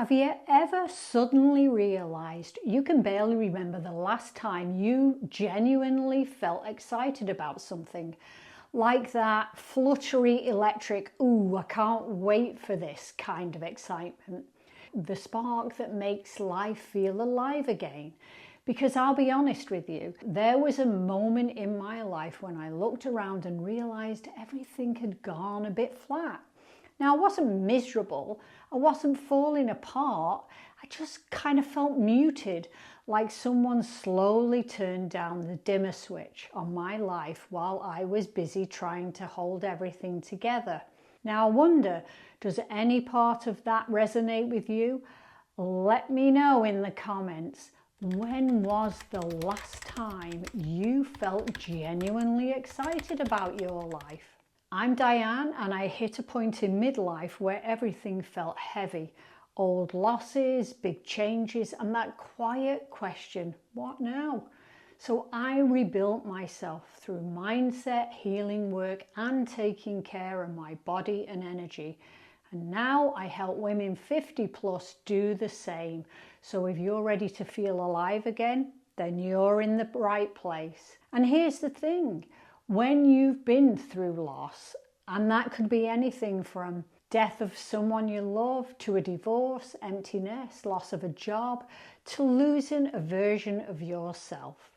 Have you ever suddenly realised you can barely remember the last time you genuinely felt excited about something? Like that fluttery electric, ooh, I can't wait for this kind of excitement. The spark that makes life feel alive again. Because I'll be honest with you, there was a moment in my life when I looked around and realised everything had gone a bit flat. Now, I wasn't miserable, I wasn't falling apart, I just kind of felt muted, like someone slowly turned down the dimmer switch on my life while I was busy trying to hold everything together. Now, I wonder, does any part of that resonate with you? Let me know in the comments. When was the last time you felt genuinely excited about your life? I'm Diane, and I hit a point in midlife where everything felt heavy. Old losses, big changes, and that quiet question, what now? So I rebuilt myself through mindset, healing work, and taking care of my body and energy. And now I help women 50 plus do the same. So if you're ready to feel alive again, then you're in the right place. And here's the thing. When you've been through loss, and that could be anything from death of someone you love, to a divorce, emptiness, loss of a job, to losing a version of yourself,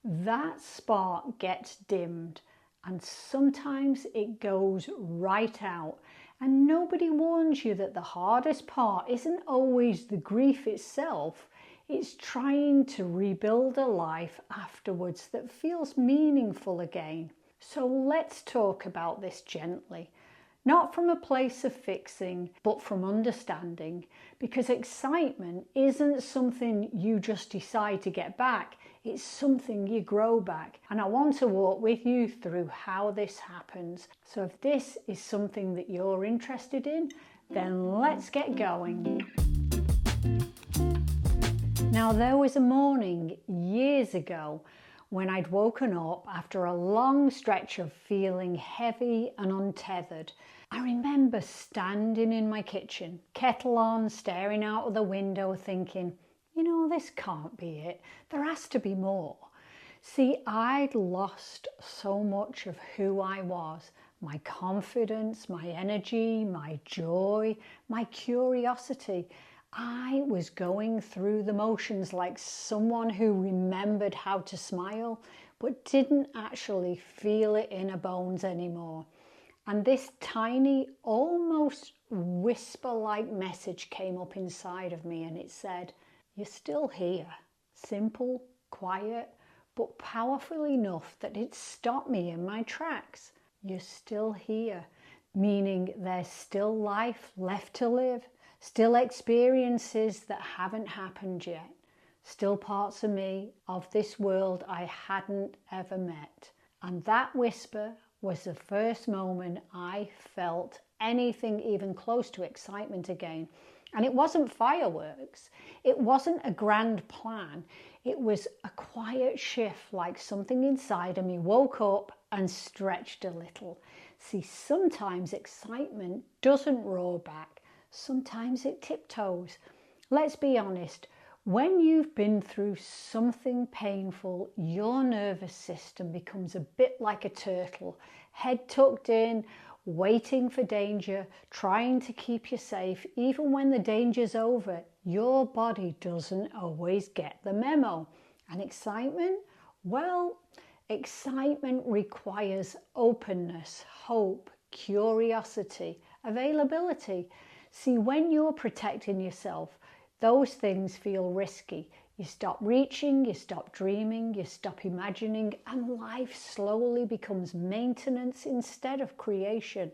that spark gets dimmed, and sometimes it goes right out. And nobody warns you that the hardest part isn't always the grief itself. It's trying to rebuild a life afterwards that feels meaningful again. So let's talk about this gently, not from a place of fixing, but from understanding, because excitement isn't something you just decide to get back. It's something you grow back. And I want to walk with you through how this happens. So if this is something that you're interested in, then let's get going. Now, there was a morning years ago when I'd woken up after a long stretch of feeling heavy and untethered. I remember standing in my kitchen, kettle on, staring out of the window, thinking, this can't be it. There has to be more. See, I'd lost so much of who I was, my confidence, my energy, my joy, my curiosity. I was going through the motions like someone who remembered how to smile, but didn't actually feel it in her bones anymore. And this tiny, almost whisper-like message came up inside of me, and it said, "You're still here." Simple, quiet, but powerful enough that it stopped me in my tracks. You're still here, meaning there's still life left to live. Still experiences that haven't happened yet. Still parts of me, of this world I hadn't ever met. And that whisper was the first moment I felt anything even close to excitement again. And it wasn't fireworks. It wasn't a grand plan. It was a quiet shift, like something inside of me woke up and stretched a little. See, sometimes excitement doesn't roar back. Sometimes it tiptoes. Let's be honest, when you've been through something painful, your nervous system becomes a bit like a turtle, head tucked in, waiting for danger, trying to keep you safe. Even when the danger's over, your body doesn't always get the memo. And excitement? Well, excitement requires openness, hope, curiosity, availability. See, when you're protecting yourself, those things feel risky. You stop reaching, you stop dreaming, you stop imagining, and life slowly becomes maintenance instead of creation.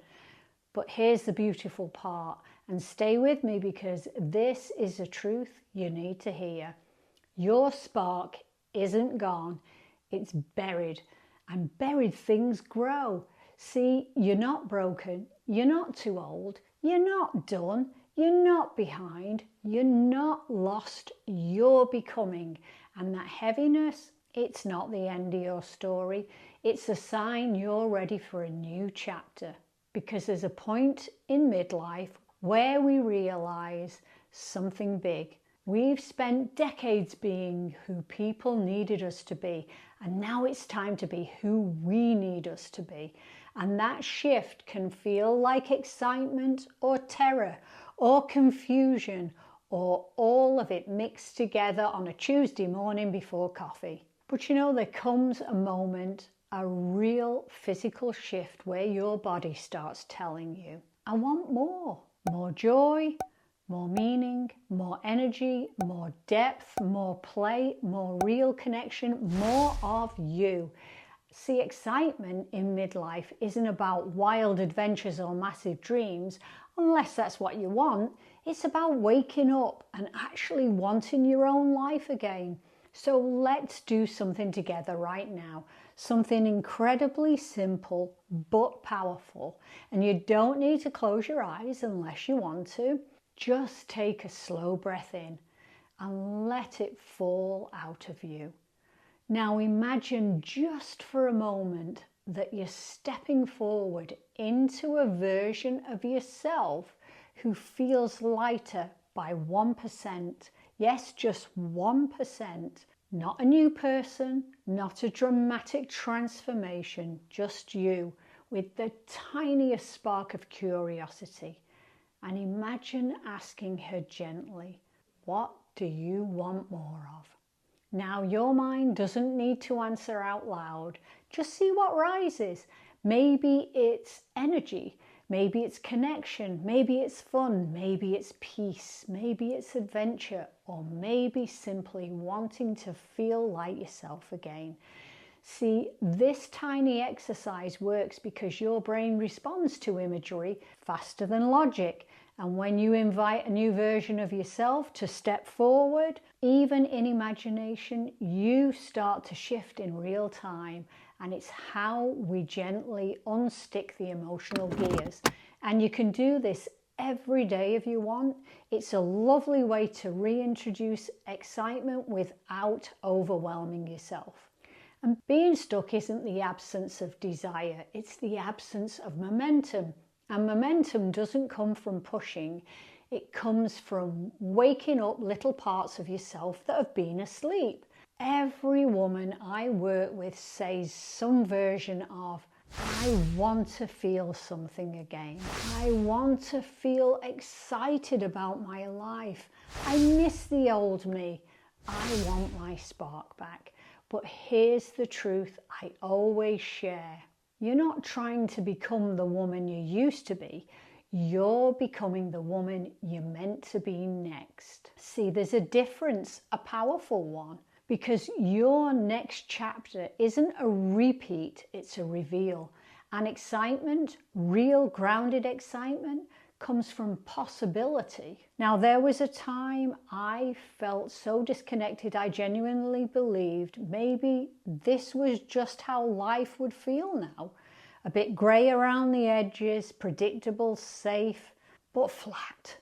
But here's the beautiful part, and stay with me because this is a truth you need to hear. Your spark isn't gone, it's buried, and buried things grow. See, you're not broken, you're not too old, you're not done, you're not behind, you're not lost, you're becoming. And that heaviness, it's not the end of your story. It's a sign you're ready for a new chapter. Because there's a point in midlife where we realise something big. We've spent decades being who people needed us to be, and now it's time to be who we need us to be. And that shift can feel like excitement or terror or confusion or all of it mixed together on a Tuesday morning before coffee. But you know, there comes a moment, a real physical shift where your body starts telling you, I want more. More joy, more meaning, more energy, more depth, more play, more real connection, more of you. See, excitement in midlife isn't about wild adventures or massive dreams, unless that's what you want. It's about waking up and actually wanting your own life again. So let's do something together right now. Something incredibly simple but powerful. And you don't need to close your eyes unless you want to. Just take a slow breath in and let it fall out of you. Now imagine just for a moment that you're stepping forward into a version of yourself who feels lighter by 1%. Yes, just 1%. Not a new person, not a dramatic transformation, just you with the tiniest spark of curiosity. And imagine asking her gently, what do you want more of? Now, your mind doesn't need to answer out loud. Just see what rises. Maybe it's energy. Maybe it's connection. Maybe it's fun. Maybe it's peace. Maybe it's adventure. Or maybe simply wanting to feel like yourself again. See, this tiny exercise works because your brain responds to imagery faster than logic. And when you invite a new version of yourself to step forward, even in imagination, you start to shift in real time. And it's how we gently unstick the emotional gears. And you can do this every day if you want. It's a lovely way to reintroduce excitement without overwhelming yourself. And being stuck isn't the absence of desire, it's the absence of momentum. And momentum doesn't come from pushing, it comes from waking up little parts of yourself that have been asleep. Every woman I work with says some version of, I want to feel something again. I want to feel excited about my life. I miss the old me. I want my spark back. But here's the truth I always share. You're not trying to become the woman you used to be. You're becoming the woman you're meant to be next. See, there's a difference, a powerful one, because your next chapter isn't a repeat, it's a reveal. And excitement, real grounded excitement, comes from possibility. Now, there was a time I felt so disconnected, I genuinely believed maybe this was just how life would feel now. A bit grey around the edges, predictable, safe, but flat.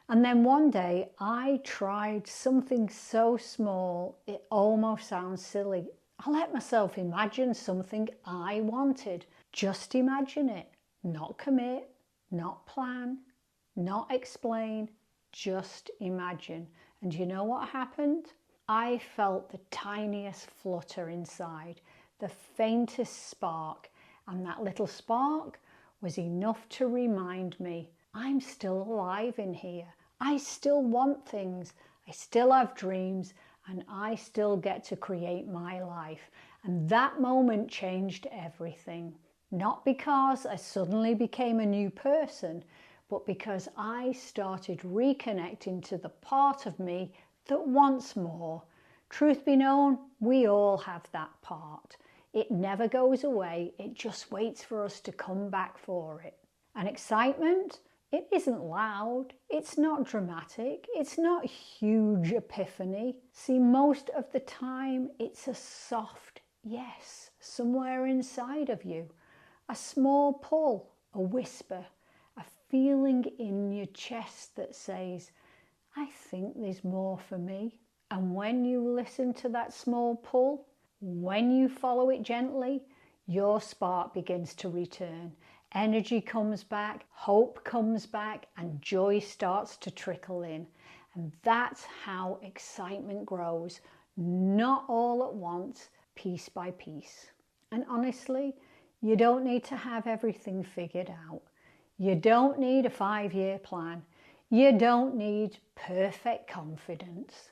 And then one day I tried something so small, it almost sounds silly. I let myself imagine something I wanted. Just imagine it, not commit, not plan, not explain, just imagine. And you know what happened? I felt the tiniest flutter inside, the faintest spark, and that little spark was enough to remind me, I'm still alive in here. I still want things, I still have dreams, and I still get to create my life. And that moment changed everything. Not because I suddenly became a new person, but because I started reconnecting to the part of me that wants more. Truth be known, we all have that part. It never goes away, it just waits for us to come back for it. And excitement, it isn't loud, it's not dramatic, it's not huge epiphany. See, most of the time it's a soft yes somewhere inside of you. A small pull, a whisper, a feeling in your chest that says, I think there's more for me. And when you listen to that small pull, when you follow it gently, your spark begins to return. Energy comes back, hope comes back, and joy starts to trickle in. And that's how excitement grows, not all at once, piece by piece. And honestly, you don't need to have everything figured out. You don't need a 5-year plan. You don't need perfect confidence.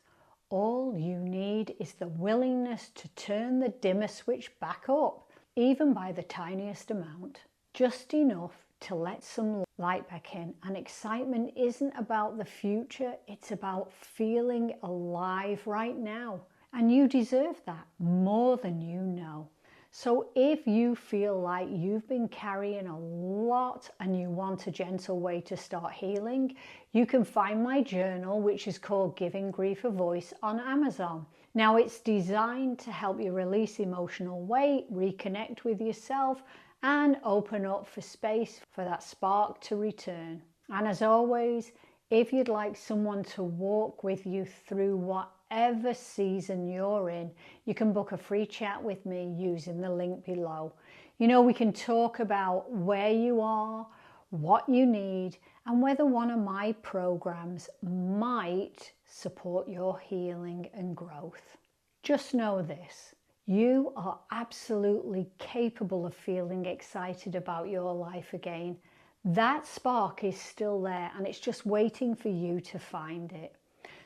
All you need is the willingness to turn the dimmer switch back up, even by the tiniest amount. Just enough to let some light back in. And excitement isn't about the future, it's about feeling alive right now. And you deserve that more than you know. So if you feel like you've been carrying a lot and you want a gentle way to start healing, you can find my journal, which is called Giving Grief a Voice, on Amazon. Now, it's designed to help you release emotional weight, reconnect with yourself, and open up for space for that spark to return. And as always, if you'd like someone to walk with you through whatever season you're in, you can book a free chat with me using the link below. You know, we can talk about where you are, what you need, and whether one of my programs might support your healing and growth. Just know this. You are absolutely capable of feeling excited about your life again. That spark is still there and it's just waiting for you to find it.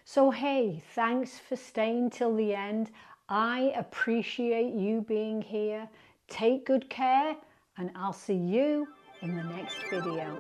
So hey, thanks for staying till the end. I appreciate you being here. Take good care and I'll see you in the next video.